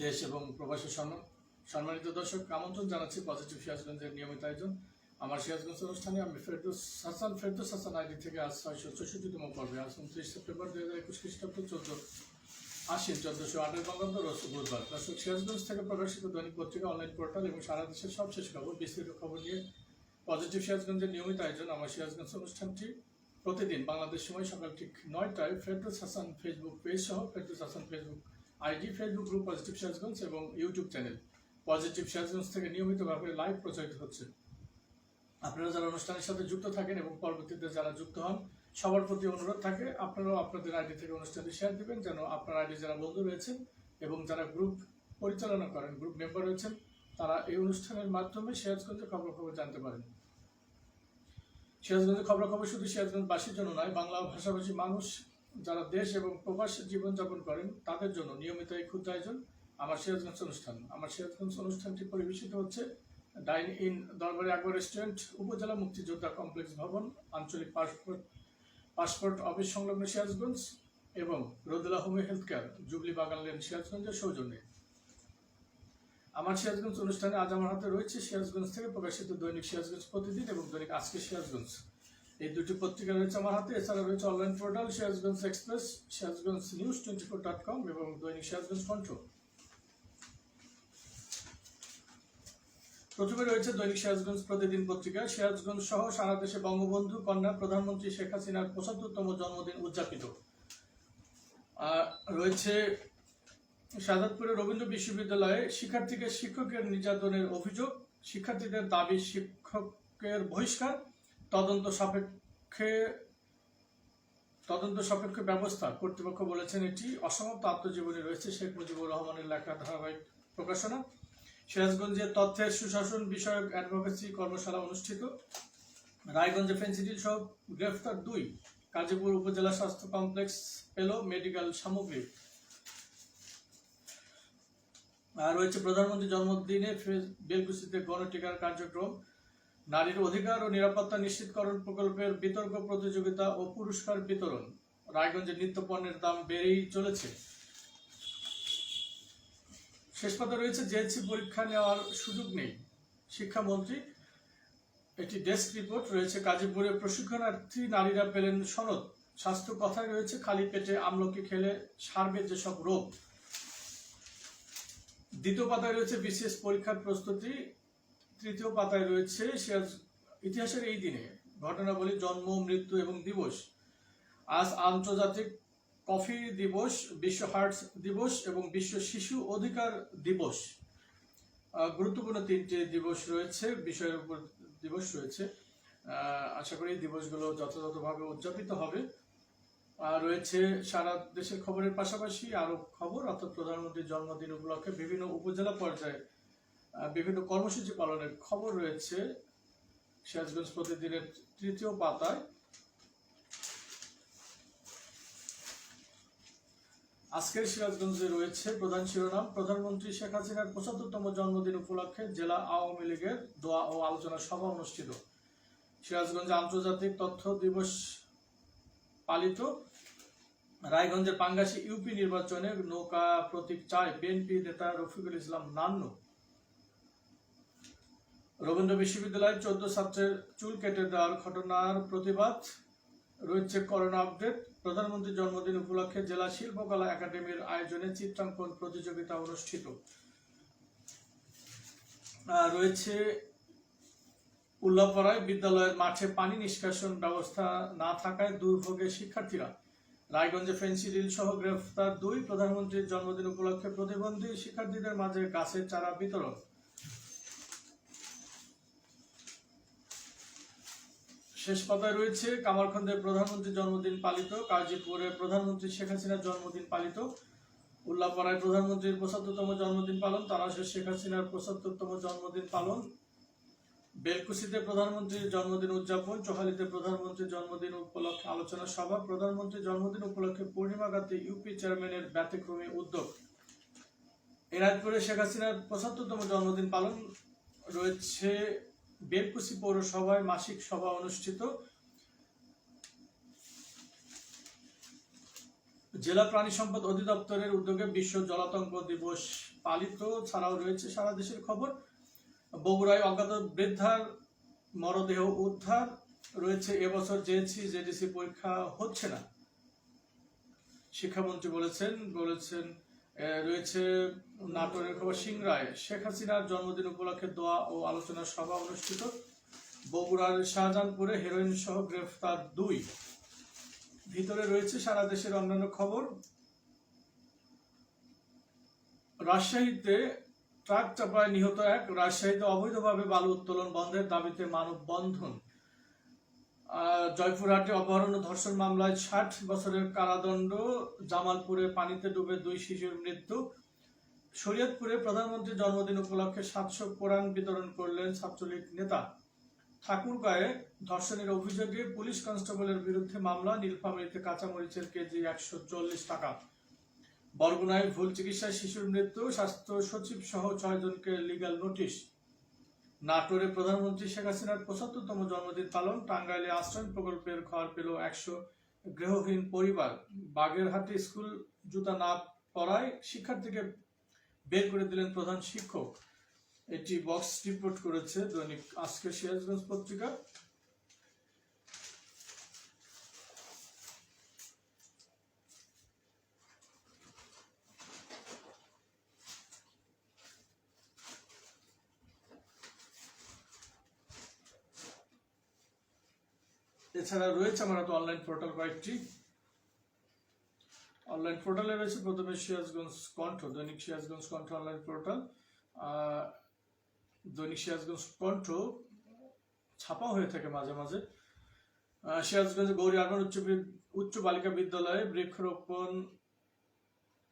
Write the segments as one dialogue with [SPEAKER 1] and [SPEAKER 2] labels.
[SPEAKER 1] দেশ এবং প্রবাসী সম্মানিত দর্শক, আমন্ত্রণ জানাচ্ছি পজিটিভ সিরাজগঞ্জের নিয়মিত আয়োজন আমার সিরাজগঞ্জ অনুষ্ঠানে। আমি ফেরদৌস হাসান আইডি থেকে আজ 664তম পর্বে, আজ 29 সেপ্টেম্বর 2021 খ্রিস্টাব্দ 14/14/1408 বঙ্গাব্দ রোজ বুধবার। দর্শক, সিরাজগঞ্জ থেকে প্রকাশিত দৈনিক পত্রিকা, অনলাইন পোর্টাল এবং সারা দেশের সবশেষ খবর, বিস্তৃত খবর নিয়ে পজিটিভ সিরাজগঞ্জের নিয়মিত আয়োজন আমার সিরাজগঞ্জ অনুষ্ঠানটি প্রতিদিন বাংলাদেশ সময় সকাল ঠিক 9টায় ফেরদৌস হাসান ফেসবুক পেজ সহ Ferdous Hasan Facebook ID, Facebook group positive Sirajganj এবং ইউটিউব চ্যানেল পজিটিভ সিরাজগঞ্জ থেকে নিয়মিতভাবে লাইভ প্রচারিত হচ্ছে। আপনারা যারা অনুষ্ঠানের সাথে যুক্ত থাকেন এবং পরবর্তীতে যারা যুক্ত হন, সবার প্রতি অনুরোধ থাকে আপনারাও আপনাদের আইডি থেকে অনুষ্ঠানটি শেয়ার দিবেন, যেন আপনার আইডি যারা বন্ধু রয়েছেন এবং যারা গ্রুপ পরিচালনা করেন, গ্রুপ মেম্বার রয়েছেন, তারা এই অনুষ্ঠানের মাধ্যমে সিরাজগঞ্জের খবর জানতে পারেন। সিরাজগঞ্জের খবর শুধু সিরাজগঞ্জবাসীর জন্য নয়, বাংলা ভাষাভাষী মানুষ যারা দেশ এবং প্রবাসে জীবনযাপন করেন তাদের জন্য নিয়মিত এই ক্ষুদ্র আয়োজন আমার সিরাজগঞ্জ অনুষ্ঠান। আমার সিরাজগঞ্জ অনুষ্ঠানটি পরিবেশিত হচ্ছে ডাইন ইন দরবারে আকবর রেস্টুরেন্ট, উপজেলা মুক্তিযোদ্ধা কমপ্লেক্স ভবন, আঞ্চলিক পাসপোর্ট অফিস সংলগ্ন সিরাজগঞ্জ এবং রোদেলা হোমিও হেলথ কেয়ার, জুবলি বাগান লেন, সিরাজগঞ্জের সৌজন্যে। আমার সিরাজগঞ্জ অনুষ্ঠানে আজ আমার হাতে রয়েছে সিরাজগঞ্জ থেকে প্রকাশিত দৈনিক সিরাজগঞ্জ প্রতিদিন এবং দৈনিক আজকে সিরাজগঞ্জ, এই দুটি পত্রিকা রয়েছে আমার হাতে। এছাড়া রয়েছে online portal Sirajganj express, Sirajganj news 24.com এবং দৈনিক সিরাজগঞ্জ কণ্ঠ। প্রথমে রয়েছে দৈনিক সিরাজগঞ্জ প্রতিদিন পত্রিকা। সিরাজগঞ্জ সহ সারা দেশে বঙ্গবন্ধু কন্যা প্রধানমন্ত্রী শেখ হাসিনার 75তম জন্মদিন উদযাপিত। রয়েছে শাহাদাতপুরে রবীন্দ্র বিশ্ববিদ্যালয়ে শিক্ষকের নির্যাতনের অভিযোগ, শিক্ষার্থীদের দাবি শিক্ষকের বহিষ্কার, তদন্ত সাপেক্ষ ব্যবস্থা, কর্তৃপক্ষ বলেছেন এটি অসমাপ্ত আত্মজীবনী। রয়েছে শেখ মুজিবুর রহমানের লেখা ধারাবাহিক প্রকাশনা। সিরাজগঞ্জে তথ্যের সুশাসন বিষয়ক অ্যাডভোকেসি কর্মশালা অনুষ্ঠিত। রায়গঞ্জে ফেন্সিডিল সহ গ্রেফতার 2। কাজীপুর উপজেলা স্বাস্থ্য কমপ্লেক্স পেল মেডিকেল সামগ্রী। রয়েছে প্রধানমন্ত্রী জন্মদিনে বেলকুচিতে গণটিকার কার্যক্রম। নারীর অধিকার ও নিরাপত্তা নিশ্চিতকরণ প্রকল্পের বিতর্ক প্রতিযোগিতা ও পুরস্কার বিতরণ। রায়গঞ্জে নিত্যপণ্যের দাম বেড়েই চলেছে। শেষ পাতা রয়েছে জেএসসি পরীক্ষা নেওয়ার সুযোগ নেই, শিক্ষামন্ত্রী, এটি ডেস্ক রিপোর্ট। রয়েছে গাজীপুরে প্রশিক্ষণার্থী নারীরা পেলেন সনদ। স্বাস্থ্য কথায় রয়েছে খালি পেটে আমলকি খেলে সারবে যেসব রোগ। দ্বিতীয় পাতায় রয়েছে বিশেষ পরীক্ষার প্রস্তুতি। তৃতীয় পাতায় রয়েছে ইতিহাসের এই দিনে ঘটনাবলী, জন্ম, মৃত্যু এবং দিবস। আজ আন্তর্জাতিক কফি দিবস, বিশ্ব হার্টস দিবস এবং বিশ্ব শিশু অধিকার দিবস। গুরুত্বপূর্ণ 3টি দিবস রয়েছে, বিষয়ের উপর দিবস রয়েছে। আশা করি এই দিবসগুলো যথাযথভাবে উদযাপিত হবে। রয়েছে সারা দেশের খবরের পাশাপাশি আরো খবর, অর্থাৎ প্রধানমন্ত্রীর জন্মদিন উপলক্ষে বিভিন্ন উপজেলা পর্যায়ে বিভিন্ন কর্মসূচি পালনের খবর রয়েছে সিরাজগঞ্জ প্রতিদিনের তৃতীয় পাতায়। আজকের সিরাজগঞ্জে রয়েছে প্রধান শিরোনাম, প্রধানমন্ত্রী শেখ হাসিনার 75তম জন্মদিন উপলক্ষে জেলা আওয়ামী লীগের দোয়া ও আলোচনা সভা অনুষ্ঠিত। সিরাজগঞ্জে আন্তর্জাতিক তথ্য দিবস পালিত। রায়গঞ্জের পাঙ্গাসী ইউপি নির্বাচনে নৌকা প্রতীক চায় বিএনপি নেতা রফিকুল ইসলাম নান্নু। রবীন্দ্র বিশ্ববিদ্যালয়ের 14 ছাত্রের চুল কেটে দেওয়ার ঘটনার প্রতিবাদ। রয়েছে করোনা আপডেট। প্রধানমন্ত্রীর জন্মদিন উপলক্ষে জেলা শিল্পকলা একাডেমির আয়োজনে চিত্রাঙ্কন প্রতিযোগিতা অনুষ্ঠিত। রয়েছে উল্লাপাড়ায় বিদ্যালয়ের মাঠে পানি নিষ্কাশন ব্যবস্থা না থাকায় দুর্ভোগে শিক্ষার্থীরা। রায়গঞ্জে ফেন্সিডিল সহ গ্রেফতার 2। প্রধানমন্ত্রীর জন্মদিন উপলক্ষে প্রতিবন্ধী শিক্ষার্থীদের মাঝে গাছের চারা বিতরণ। শেষ পাতায় রয়েছে কামারখন্দের প্রধানমন্ত্রীর জন্মদিন পালিত, কাজীপুরে প্রধানমন্ত্রী শেখ হাসিনার জন্মদিন পালিত, উল্লাপাড়ায় প্রধানমন্ত্রীর 75তম জন্মদিন পালন, তারাশের শেখ হাসিনার 75তম জন্মদিন পালন, বেলকুচিতে প্রধানমন্ত্রীর জন্মদিন উদযাপন, চোহালিতে প্রধানমন্ত্রীর জন্মদিন উপলক্ষে আলোচনা সভা, প্রধানমন্ত্রীর জন্মদিন উপলক্ষে পূর্ণিমাঘাতে ইউপি চেয়ারম্যানের ব্যতিক্রমী উদ্যোগ। এনায়তপুরে শেখ হাসিনার 75তম জন্মদিন পালন। রয়েছে বেলকুচি পৌরসভায় মাসিক সভা অনুষ্ঠিত। জেলা প্রাণী সম্পদ অধিদপ্তরের উদ্যোগে বিশ্ব জলাতঙ্ক দিবস পালিত। ছাড়াও রয়েছে সারা দেশের খবর। বগুড়ায় অজ্ঞাত বৃদ্ধার মরদেহ উদ্ধার। রয়েছে এবছর জেএসসি জেডিসি পরীক্ষা হচ্ছে না, শিক্ষামন্ত্রী বলেছেন। রয়েছে নাটোরের খবর। সিংড়ায় শেখ হাসিনার জন্মদিন উপলক্ষে দোয়া ও আলোচনা সভা অনুষ্ঠিত। বগুড়ার শাহজাহানপুরে হেরোইন সহ গ্রেফতার 2। ভিতরে রয়েছে সারা দেশের অন্যান্য খবর। রাজশাহীতে ট্রাক চাপায় নিহত 1। রাজশাহীতে অবৈধভাবে বালু উত্তোলন বন্ধের দাবিতে মানববন্ধন। জয়পুরহাটে অপহরণ ও ধর্ষণ মামলায় 60 বছরের কারাদণ্ড। জামালপুরে পানিতে ডুবে 2 শিশুর মৃত্যু। শরীয়তপুরে প্রধানমন্ত্রীর জন্মদিন উপলক্ষে 700 কোরআন বিতরণ করলেন ছাত্রলীগ নেতা। ঠাকুরগাঁয়ে ধর্ষণের অভিযোগে পুলিশ কনস্টেবলের বিরুদ্ধে মামলা। নীলফামারীতে কাঁচামরিচের কেজি 140 টাকা। বরগুনায় ভুল চিকিৎসায় শিশুর মৃত্যু। স্বাস্থ্য সচিব সহ 6 জনকে লিগ্যাল নোটিশ। নাটোরে প্রধানমন্ত্রী শেখ হাসিনার 75তম জন্মদিন পালন। টাঙ্গাইলে আশ্রয় প্রকল্পের ঘর পেল 100 গৃহহীন পরিবার। বাগেরহাটে স্কুল জুতা না পরায় শিক্ষার্থীকে বের করে দিলেন প্রধান শিক্ষক। এটি বক্স রিপোর্ট করেছে দৈনিক আজকের সিরাজগঞ্জ পত্রিকা। এছাড়া রয়েছে আমার হাতে অনলাইন পোর্টাল কয়েকটি। অনলাইন পোর্টালে রয়েছে প্রথমে সিরাজগঞ্জ কণ্ঠ, দৈনিক সিরাজগঞ্জ কণ্ঠ অনলাইন পোর্টাল। দৈনিক সিরাজগঞ্জ কণ্ঠ ছাপা হয়ে থাকে মাঝে মাঝে। সিরাজগঞ্জ গৌরী আরমান উচ্চ বালিকা বিদ্যালয়ে বৃক্ষরোপণ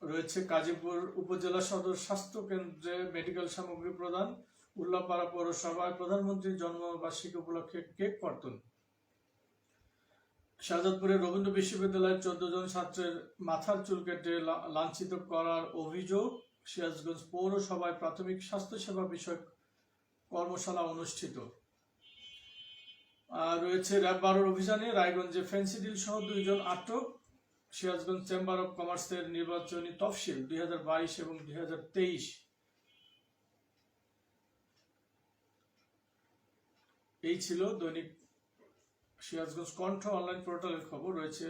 [SPEAKER 1] রয়েছে। গাজীপুর উপজেলা সদর স্বাস্থ্য কেন্দ্রে মেডিকেল সামগ্রী প্রদান। উল্লাপাড়া পৌরসভায় প্রধানমন্ত্রীর জন্মবার্ষিকী উপলক্ষে কেক কর্তন। শাহজাদপুরের রবীন্দ্র বিশ্ববিদ্যালয়ের 14 জন ছাত্রের মাথার চুল কেটে লাঞ্ছিত করার অভিযোগ। সিরাজগঞ্জ পৌরসভায় প্রাথমিক স্বাস্থ্যসেবা বিষয়ক কর্মশালা অনুষ্ঠিত। রয়েছে র্যাব 12 অভিযানে রায়গঞ্জে ফেন্সিডিল সহ 2 জন আটক। সিরাজগঞ্জ চেম্বার অব কমার্সের নির্বাচনী তফসিল 2022 এবং 2023। এই ছিল দৈনিক সিরাজগঞ্জ কণ্ঠ অনলাইন পোর্টালের খবর। রয়েছে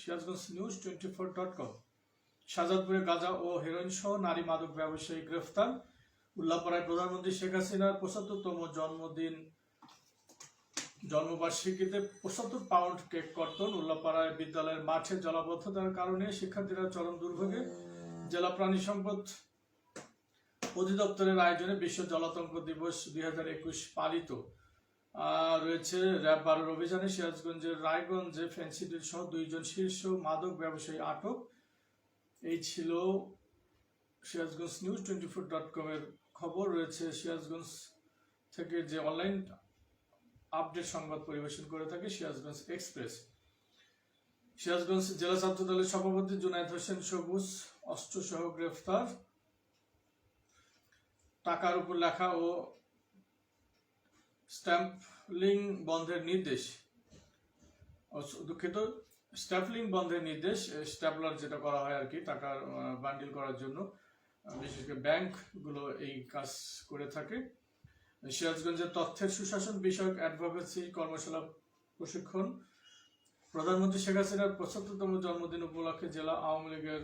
[SPEAKER 1] সিরাজগঞ্জ নিউজ 24.com। শাহজাদপুরে গাঁজা ও হেরোইন সহ নারী মাদক ব্যবসায়ী গ্রেফতার। উল্লাপাড়ায় প্রধানমন্ত্রী শেখ হাসিনার 75তম জন্মবার্ষিকীতে 75 পাউন্ড কেক কর্তন। উল্লাপাড়ায় বিদ্যালয়ের মাঠে জলাবদ্ধতার কারণে শিক্ষার্থীরা চরম দুর্ভোগে। জেলা প্রাণী সম্পদ অধিদপ্তরের আয়োজনে বিশ্ব জলাতঙ্ক দিবস 2021 পালিত। রয়েছে র্যাব 12 অভিযানে সিরাজগঞ্জের রায়গঞ্জে ফেন্সিডিল সহ 2 জন শীর্ষ মাদক ব্যবসায়ী আটক। এই ছিল সিরাজগঞ্জ নিউজ 24.com এর খবর। রয়েছে সিরাজগঞ্জ থেকে যে অনলাইন আপডেট সংবাদ পরিবেশন করে থাকে সিরাজগঞ্জ এক্সপ্রেস। সিরাজগঞ্জ জেলা ছাত্র দলের সভাপতি জুনায়েদ হোসেন সবুজ অস্ত্রসহ গ্রেফতার। টাকার উপর লেখা ও স্ট্যাম্পলিং বন্ধের নির্দেশ। দুঃখিত, স্ট্যাম্পলিং বন্ধের নির্দেশ। স্ট্যাপলার যেটা করা হয় আর কি টাকার বান্ডিল করার জন্য, বিশেষ করে ব্যাংকগুলো এই কাজ করে থাকে। সিরাজগঞ্জের তথ্যের সুশাসন বিষয়ক অ্যাডভোকেসি কর্মশালা প্রশিক্ষণ। প্রধানমন্ত্রী শেখ হাসিনার 75তম জন্মদিন উপলক্ষে জেলা আওয়ামী লীগের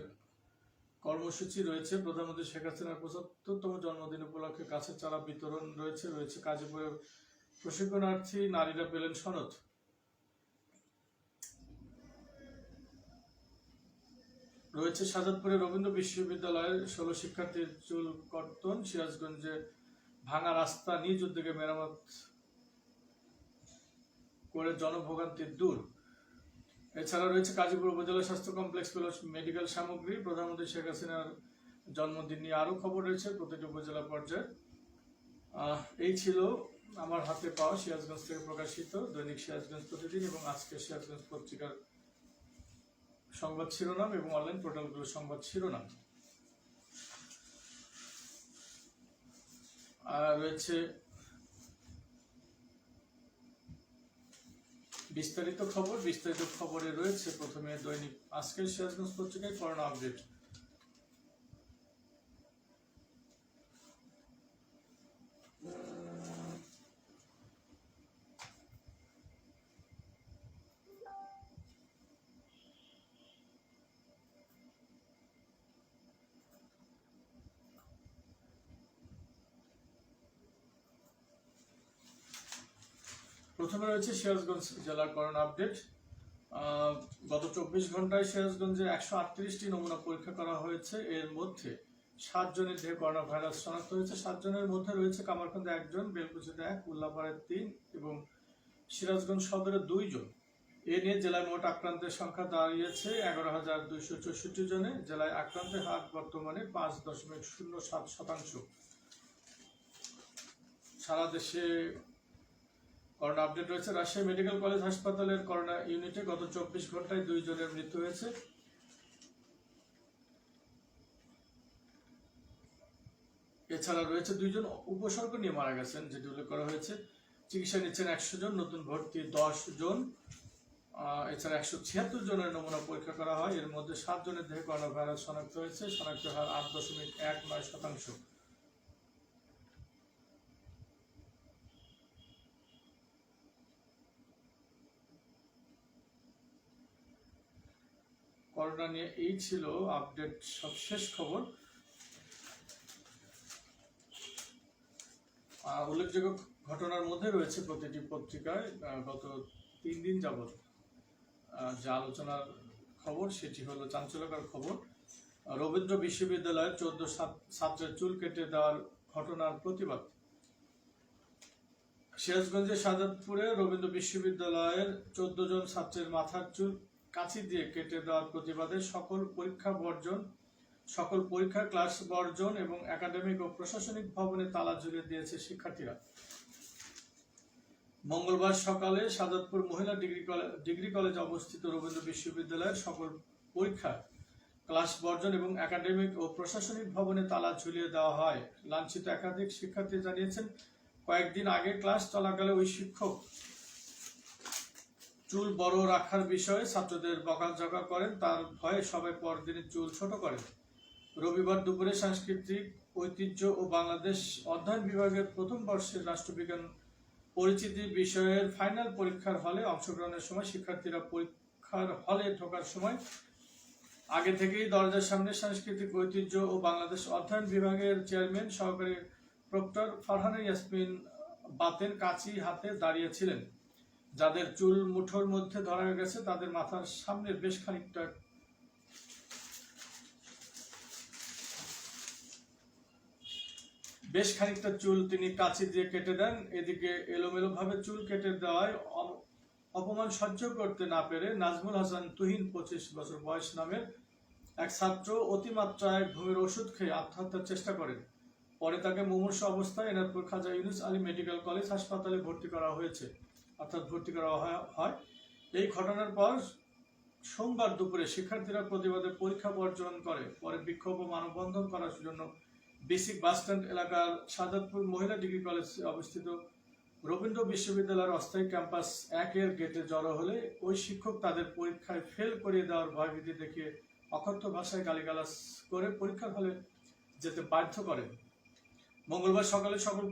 [SPEAKER 1] কর্মসূচি রয়েছে। প্রধানমন্ত্রী শেখ হাসিনার 75তম জন্মদিন উপলক্ষে গাছের চারা বিতরণ রয়েছে। গাজীপুরের প্রশিক্ষণার্থী নারীরা পেলেন সনদ। রয়েছে শাহজাদপুরে রবীন্দ্র বিশ্ববিদ্যালয়ের 16 শিক্ষার্থীর চুল কর্তন। সিরাজগঞ্জে ভাঙা রাস্তা নিজ উদ্যোগে মেরামত করে জনভোগান্তি দূর। এছাড়া রয়েছে গাজীপুর উপজেলা স্বাস্থ্য কমপ্লেক্স পেল মেডিকেল সামগ্রী। প্রধানমন্ত্রী শেখ হাসিনার জন্মদিন নিয়ে আরো খবর রয়েছে প্রতিটি উপজেলা পর্যায়ে। এই ছিল আমার হাতে পাওয়া সিরাজগঞ্জ থেকে প্রকাশিত দৈনিক সিরাজগঞ্জ প্রতিদিন এবং আজকের সিরাজগঞ্জ পত্রিকার সংবাদ শিরোনাম এবং অনলাইন পোর্টালগুলোর সংবাদ শিরোনাম। রয়েছে বিস্তারিত খবরে রয়েছে প্রথমে দৈনিক আজকের সিরাজগঞ্জ পত্রিকায় করোনা আপডেট। প্রথমে রয়েছে সিরাজগঞ্জ জেলার করোনা আপডেট। গত 24 ঘন্টায় সিরাজগঞ্জে 138টি নমুনা পরীক্ষা করা হয়েছে। এর মধ্যে 7 জনের দেহে করোনা ভাইরাস শনাক্ত হয়েছে। 7 জনের মধ্যে রয়েছে কামারখন্দে 1 জন, বেলকুচিতে 1, উল্লাপাড়ায় 3 এবং সিরাজগঞ্জ সদরে 2 জন। এ নিয়ে জেলায় মোট আক্রান্তের সংখ্যা দাঁড়িয়েছে 11,264 জনে। জেলায় আক্রান্তের হার বর্তমানে 5.07%। সারা দেশে করোনা আপডেট রয়েছে। রাজশাহী মেডিকেল কলেজ হাসপাতালের করোনা ইউনিটে গত 24 ঘন্টায় 2 জনের মৃত্যু হয়েছে। এছাড়া রয়েছে 2 জন উপসর্গ নিয়ে মারা গেছেন, যেটি উল্লেখ করা হয়েছে। চিকিৎসা নিচ্ছেন 100 জন, নতুন ভর্তি 10 জন। এছাড়া 176 জনের নমুনা পরীক্ষা করা হয়। এর মধ্যে 7 জনের দেহে করোনা ভাইরাস শনাক্ত হয়েছে। শনাক্ত হার 8.19%। করোনা নিয়ে এই ছিল আপডেট, সবশেষ খবর। উল্লেখযোগ্য ঘটনার মধ্যে রয়েছে প্রতিটি পত্রিকায় গত 3 দিন যাবৎ যা আলোচনার খবর, সেটি হলো চাঞ্চল্যকর খবর। রবীন্দ্র বিশ্ববিদ্যালয়ের 14 ছাত্রের চুল কেটে দেওয়ার ঘটনার প্রতিবাদ। সিরাজগঞ্জের সাজাদপুরে রবীন্দ্র বিশ্ববিদ্যালয়ের 14 জন ছাত্রের মাথার চুল কাঁচি দিয়ে কেটে দেওয়ার প্রতিবাদে সকল পরীক্ষার ক্লাস বর্জন এবং একাডেমিক ও প্রশাসনিক ভবনে তালা ঝুলিয়ে দিয়েছে শিক্ষার্থীরা। মঙ্গলবার সকালে সাজাদপুর মহিলা ডিগ্রি কলেজে অবস্থিত রবীন্দ্র বিশ্ববিদ্যালয়ের সকল পরীক্ষার ক্লাস বর্জন এবং একাডেমিক ও প্রশাসনিক ভবনে তালা ঝুলিয়ে দেওয়া হয়। লাঞ্ছিত একাধিক শিক্ষার্থী জানিয়েছেন, কয়েকদিন আগে ক্লাস চলাকালে ওই শিক্ষক চুল বড় রাখার বিষয়ে ছাত্রদের বকাঝকা করেন। তার ভয়ে সবাই পরদিনের চুল ছোট করেন। রবিবার দুপুরে সাংস্কৃতিক ঐতিহ্য ও বাংলাদেশ অধ্যয়ন বিভাগের প্রথম বর্ষের রাষ্ট্রবিজ্ঞান পরিচিতি বিষয়ের ফাইনাল পরীক্ষার হলে অংশগ্রহণের সময় শিক্ষার্থীরা পরীক্ষার হলে ঢোকার সময় আগে থেকেই দরজার সামনে সাংস্কৃতিক ঐতিহ্য ও বাংলাদেশ অধ্যয়ন বিভাগের চেয়ারম্যান সহকারী প্রক্টর ফারহানা ইয়াসমিন বাতেন কাঁচি হাতে দাঁড়িয়েছিলেন। যাদের চুল মুঠোর মধ্যে ধরা গেছে তাদের মাথার সামনে বেশ খানিকটা চুল তিনি কাঁচি দিয়ে কেটে দেন। এদিকে এলোমেলো ভাবে চুল কেটে দেওয়ায় অপমান সহ্য করতে না পেরে নাজমুল হাসান তুহিন 25 বছর বয়স নামের এক ছাত্র অতিমাত্রায় ঘুমের ওষুধ খেয়ে আত্মহত্যার চেষ্টা করেন। পরে তাকে মুমূর্ষু অবস্থায় এনায়তপুর খাজা ইউনুস আলী মেডিকেল কলেজ হাসপাতালে ভর্তি করা হয়। এই ঘটনার পর সোমবার দুপুরে শিক্ষার্থীরা প্রতিবাদে পরীক্ষা বর্জন করে। পরে বিক্ষোভ ও মানববন্ধন করার জন্য বেসিক বাসস্ট্যান্ড এলাকার সাজাদপুর মহিলা ডিগ্রি কলেজে অবস্থিত রবীন্দ্র বিশ্ববিদ্যালয়ের অস্থায়ী ক্যাম্পাস 1-এর গেটে জড়ো হলে ওই শিক্ষক তাদের পরীক্ষায় ফেল করিয়ে দেওয়ার ভয়ভীতি দেখিয়ে অকথ্য ভাষায় গালিগালাজ করে পরীক্ষার হলে যেতে বাধ্য করেন। মঙ্গলবার সকালে সকল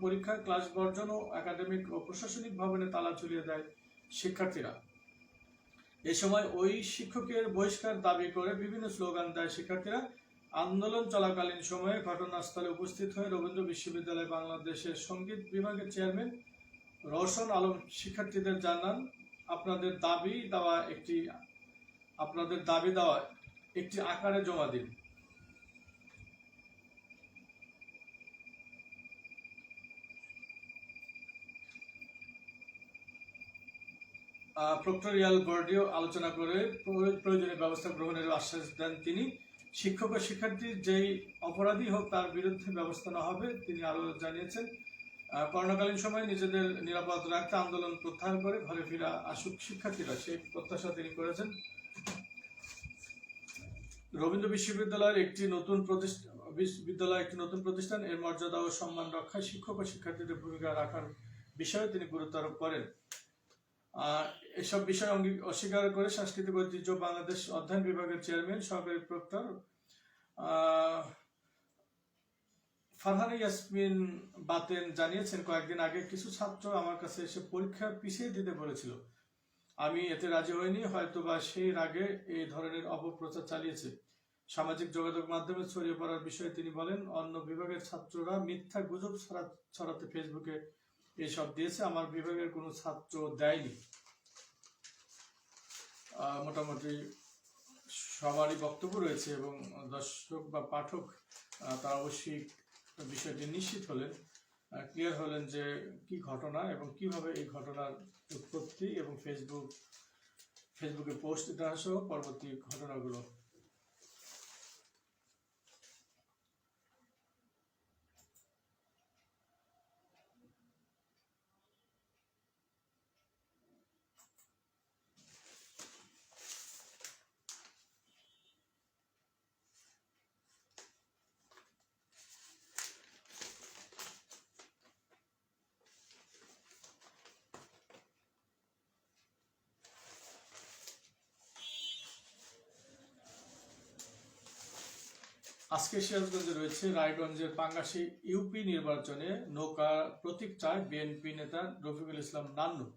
[SPEAKER 1] পরীক্ষার ক্লাস বর্জন ও একাডেমিক ও প্রশাসনিক ভবনে তালা ঝুলিয়ে দেয় শিক্ষার্থীরা। এই সময় ওই শিক্ষকের বহিষ্কার দাবি করে বিভিন্ন স্লোগান দেয় শিক্ষার্থীরা। আন্দোলন চলাকালীন সময়ে ঘটনাস্থলে উপস্থিত হয়ে রবীন্দ্র বিশ্ববিদ্যালয় বাংলাদেশের সঙ্গীত বিভাগের চেয়ারম্যান রওশন আলম শিক্ষার্থীদের জানান, আপনাদের দাবি দেওয়া একটি আকারে জমা দিন। প্রক্টরিয়াল বোর্ডেও আলোচনা করে প্রয়োজনীয় ব্যবস্থা গ্রহণের আশ্বাস দেন তিনি। শিক্ষক ও শিক্ষার্থী যেই অপরাধী হোক তার বিরুদ্ধে ব্যবস্থা নেওয়া হবে। তিনি আরো জানিয়েছেন, করোনাকালীন সময়ে নিজেদের নিরাপদ রাখতে আন্দোলন প্রত্যাহার করে ঘরে ফিরে আসুক শিক্ষার্থীরা, সেই প্রত্যাশা তিনি করেছেন। রবীন্দ্র বিশ্ববিদ্যালয়ের একটি নতুন প্রতিষ্ঠান, এর মর্যাদা ও সম্মান রক্ষায় শিক্ষক ও শিক্ষার্থীদের ভূমিকা রাখার বিষয়ে তিনি গুরুত্ব আরোপ করেন। এসব বিষয় অস্বীকার করে সাংস্কৃতিক ঐতিহ্য বাংলাদেশ অধ্যয়ন বিভাগের চেয়ারম্যান সহকারী প্রক্টর ফারহানা ইয়াসমিন বাতেন জানিয়েছেন, কয়েকদিন আগে কিছু ছাত্র আমার কাছে এসে পরীক্ষা পিছিয়ে দিতে বলেছিল। আমি এতে রাজি হইনি, হয়তোবা সেই রাগে এই ধরনের অপপ্রচার চালিয়েছে। সামাজিক যোগাযোগ মাধ্যমে ছড়িয়ে পড়ার বিষয়ে তিনি বলেন, অন্য বিভাগের ছাত্ররা মিথ্যা গুজব ছড়াতে ফেসবুকে এসব দিয়েছে, আমার বিভাগের কোনো ছাত্র দেয়নি। মোটামুটি সবারই বক্তব্য রয়েছে এবং দর্শক বা পাঠক তারা অবশ্যই বিষয়টি নিশ্চিত হলেন, ক্লিয়ার হলেন যে কি ঘটনা এবং কিভাবে এই ঘটনার উৎপত্তি এবং ফেসবুকে পোস্ট দেওয়া সহ পরবর্তী ঘটনাগুলো। আজকে সিরাজগঞ্জে রয়েছে রায়গঞ্জের পাঙ্গাসী ইউপি নির্বাচনে নৌকা প্রতীক চায় বিএনপি নেতা রফিকুল ইসলাম নান্নু।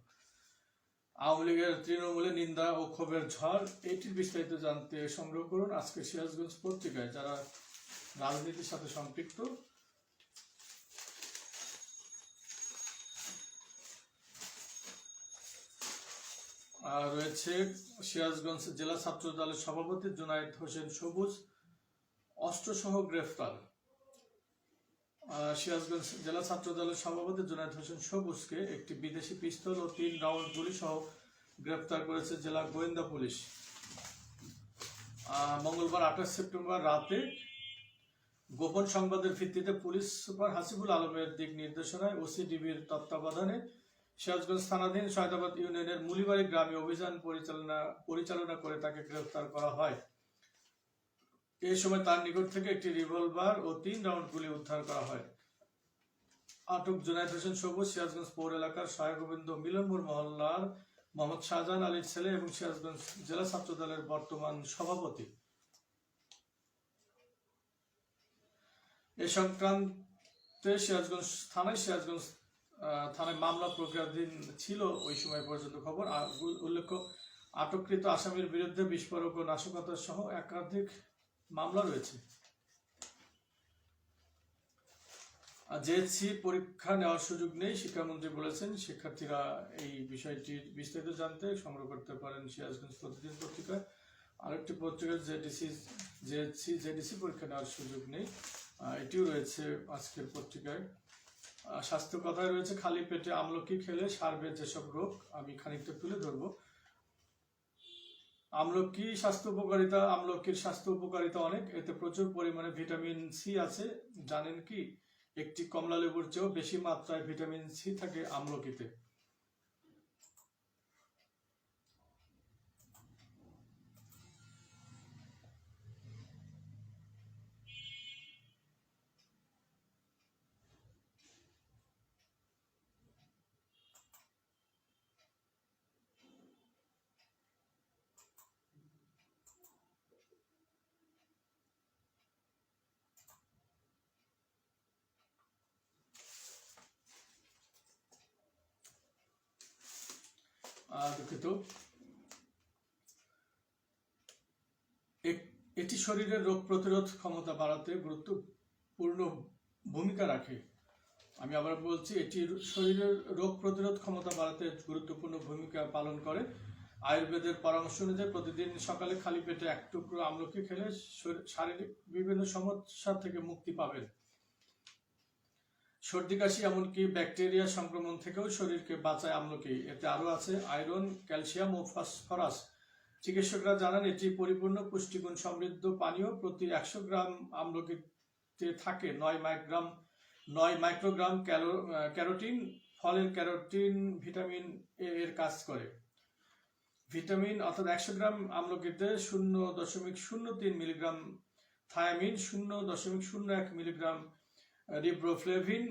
[SPEAKER 1] আওয়ামী লীগের তৃণমূলে নিন্দা ও ক্ষোভের ঝড়, এটির বিস্তারিত জানতে সংগ্রহ করুন আজকে সিরাজগঞ্জ পত্রিকায়। যারা রাজনীতির সাথে সম্পৃক্ত রয়েছে সিরাজগঞ্জ জেলা ছাত্র দলের সভাপতি জুনায়েদ হোসেন সবুজ অস্ত্রসহ গ্রেফতার। সিরাজগঞ্জ জেলা ছাত্র দলের সভাপতি জুনায়েদ হোসেন সবুজকে একটি বিদেশি পিস্তল ও 3 রাউন্ড গুলি সহ গ্রেফতার করেছে জেলা গোয়েন্দা পুলিশ। মঙ্গলবার 28 সেপ্টেম্বর রাতে গোপন সংবাদের ভিত্তিতে পুলিশ সুপার হাসিবুল আলমের দিক নির্দেশনায় ওসিডিবির তত্ত্বাবধানে সিরাজগঞ্জ থানাধীন সৈয়দাবাদ ইউনিয়নের মুলিবাড়ি গ্রামে অভিযান পরিচালনা করে তাকে গ্রেফতার করা হয়। এই সময় তার নিকট থেকে একটি রিভলভার ও 3 রাউন্ড গুলি উদ্ধার করা হয়। আটক জুনায়েদ হোসেন সবুজ সিরাজগঞ্জ পৌর এলাকার শাহগোবিন্দ মিলনপুর মহল্লার মোহাম্মদ শাহজাহান আলীর ছেলে এবং সিরাজগঞ্জ জেলা ছাত্র দলের বর্তমান সভাপতি। এ সংক্রান্তে সিরাজগঞ্জ থানায় মামলা প্রক্রিয়াধীন ছিল ওই সময় পর্যন্ত খবর। উল্লেখ্য, আটককৃত আসামির বিরুদ্ধে বিস্ফোরক ও নাশকতা সহ একাধিক মামলা রয়েছে। জেএসসি পরীক্ষা নেওয়ার সুযোগ নেই, শিক্ষামন্ত্রী বলেছেন। শিক্ষার্থীরা এই বিষয়টির বিস্তারিত জানতে সংগ্রহ করতে পারেন সিরাজগঞ্জ প্রতিদিন পত্রিকায়। আরেকটি পত্রিকা জেএসসি পরীক্ষা নেওয়ার সুযোগ নেই, এটিও রয়েছে আজকের পত্রিকায়। স্বাস্থ্য কথায় রয়েছে, খালি পেটে আমলকি খেলে সারবে যেসব রোগ, আমি খানিকটা তুলে ধরবো। আমলকির স্বাস্থ্য উপকারিতা অনেক, এতে প্রচুর পরিমাণে ভিটামিন সি আছে। জানেন কি, একটি কমলা লেবুর চেয়েও বেশি মাত্রায় ভিটামিন সি থাকে আমলকিতে। দুঃখিত, এটি শরীরের রোগ প্রতিরোধ ক্ষমতা বাড়াতে গুরুত্বপূর্ণ ভূমিকা রাখে। আমি আবার বলছি, এটি শরীরের রোগ প্রতিরোধ ক্ষমতা বাড়াতে গুরুত্বপূর্ণ ভূমিকা পালন করে। আয়ুর্বেদের পরামর্শ অনুযায়ী প্রতিদিন সকালে খালি পেটে 1 টুকরো আমলকি খেলে শারীরিক বিভিন্ন সমস্যা থেকে মুক্তি পাবেন। সর্দি কাশি এমনকি ব্যাকটেরিয়া সংক্রমণ থেকেও শরীরকে বাঁচায় আমলকি। এতে আরও আছে আয়রন, ক্যালসিয়াম ও ফসফরাস। চিকিৎসকরা জানান, এটি পরিপূর্ণ পুষ্টিগুণ সমৃদ্ধ পানীয়। প্রতি 100 গ্রাম আমলকিতে থাকে 9 মাইক্রোগ্রাম ক্যারোটিন। ফলের ক্যারোটিন ভিটামিন এ এর কাজ করে। ভিটামিন অর্থাৎ 100 গ্রাম আমলকিতে 0.03 মিলিগ্রাম থায়ামিন, 0.01 মিলিগ্রাম রিব্রোফ্লেভিন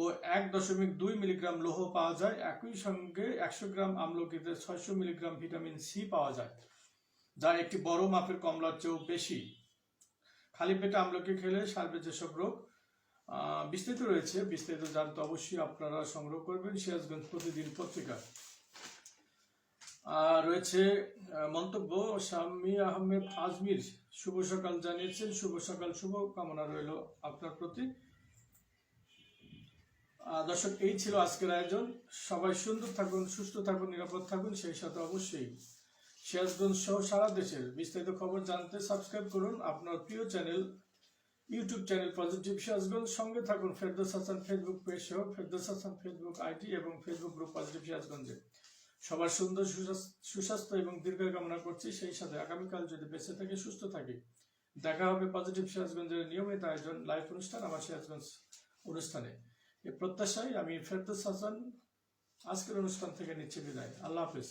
[SPEAKER 1] ও 1.2 মিলিগ্রাম লৌহ পাওয়া যায়। একই সঙ্গে 100 গ্রাম আমলকিতে 600 মিলিগ্রাম ভিটামিন সি পাওয়া যায়, যা একটি বড় মাপের কমলার চেয়েও বেশি। খালি পেটে আমলকি খেলে সারবে যেসব রোগ, বিস্তারিত রয়েছে। বিস্তারিত জানতে অবশ্যই আপনারা সংগ্রহ করবেন সিরাজগঞ্জ প্রতিদিন পত্রিকা। রয়েছে মন্তব্য শাম্মী আহমেদ আজমির, শুভ সকাল জানিয়েছেন। শুভ সকাল, শুভ কামনা রইল আপনার প্রতি। দর্শক, এই ছিল আজকের আয়োজন। সবাই সুন্দর থাকুন, সুস্থ থাকুন, নিরাপদ থাকুন। সেই সাথে অবশ্যই সিরাজগঞ্জ সহ সারা দেশের বিস্তারিত খবর জানতে সাবস্ক্রাইব করুন আপনার প্রিয় channel, YouTube channel positive Sirajganj. সঙ্গে থাকুন ফেরদৌস হাসান ফেসবুক পেজ সহ ফেরদৌস হাসান ফেসবুক আইডি এবং ফেসবুক গ্রুপ পজিটিভ সিরাজগঞ্জে। সবার সুন্দর সুস্বাস্থ্য এবং দীর্ঘায়ু কামনা করছি। সেই সাথে আগামীকাল যদি বেঁচে থাকি, সুস্থ থাকি, দেখা হবে পজিটিভ সিরাজগঞ্জের নিয়মিত আয়োজন লাইভ অনুষ্ঠান আমার সিরাজগঞ্জ অনুষ্ঠানে। এই প্রত্যাশায় আমি ফেরদৌস হাসান আজকের অনুষ্ঠান থেকে নিচ্ছি বিদায়। আল্লাহ হাফেজ।